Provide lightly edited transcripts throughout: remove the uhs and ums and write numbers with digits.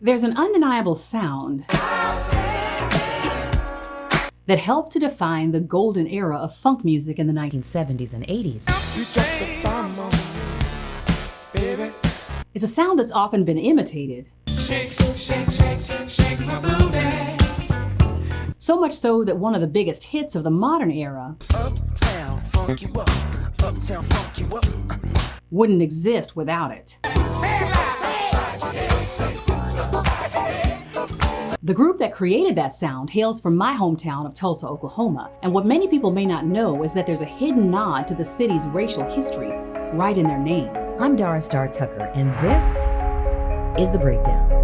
There's an undeniable sound that helped to define the golden era of funk music in the 1970s and 80s. It's a sound that's often been imitated. Shake, shake, shake, shake, shake my booty. So much so that one of the biggest hits of the modern era Uptown, funk you up. Uptown, funk you up. wouldn't exist without it. The group that created that sound hails from my hometown of Tulsa, Oklahoma, and what many people may not know is that there's a hidden nod to the city's racial history right in their name. I'm Dara Star Tucker, and this is The Breakdown.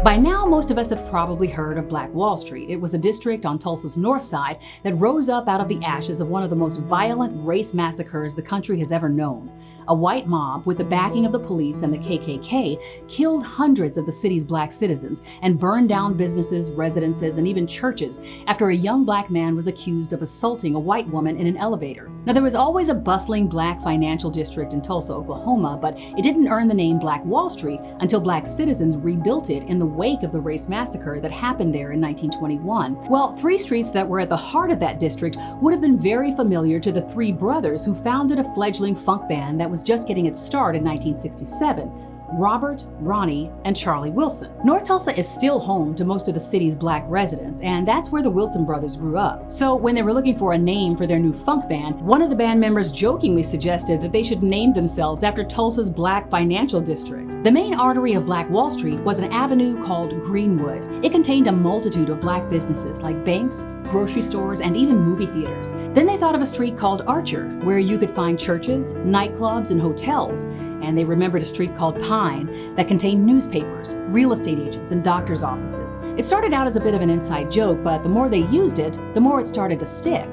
By now, most of us have probably heard of Black Wall Street. It was a district on Tulsa's north side that rose up out of the ashes of one of the most violent race massacres the country has ever known. A white mob, with the backing of the police and the KKK, killed hundreds of the city's black citizens and burned down businesses, residences, and even churches after a young black man was accused of assaulting a white woman in an elevator. Now, there was always a bustling black financial district in Tulsa, Oklahoma, but it didn't earn the name Black Wall Street until black citizens rebuilt it in the wake of the race massacre that happened there in 1921. Well, three streets that were at the heart of that district would have been very familiar to the three brothers who founded a fledgling funk band that was just getting its start in 1967. Robert, Ronnie, and Charlie Wilson. North Tulsa is still home to most of the city's black residents, and that's where the Wilson brothers grew up. So when they were looking for a name for their new funk band, one of the band members jokingly suggested that they should name themselves after Tulsa's black financial district. The main artery of Black Wall Street was an avenue called Greenwood. It contained a multitude of black businesses like banks, grocery stores, and even movie theaters. Then they thought of a street called Archer, where you could find churches, nightclubs, and hotels. And they remembered a street called Pine that contained newspapers, real estate agents, and doctors' offices. It started out as a bit of an inside joke, but the more they used it, the more it started to stick.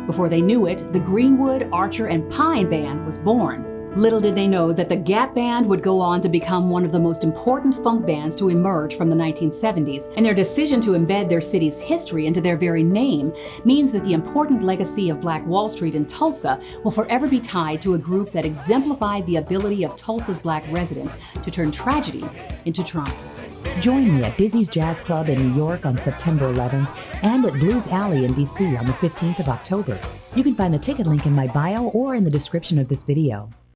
Before they knew it, the Greenwood, Archer, and Pine band was born. Little did they know that the Gap Band would go on to become one of the most important funk bands to emerge from the 1970s, and their decision to embed their city's history into their very name means that the important legacy of Black Wall Street in Tulsa will forever be tied to a group that exemplified the ability of Tulsa's black residents to turn tragedy into triumph. Join me at Dizzy's Jazz Club in New York on September 11th and at Blues Alley in DC on the 15th of October. You can find the ticket link in my bio or in the description of this video.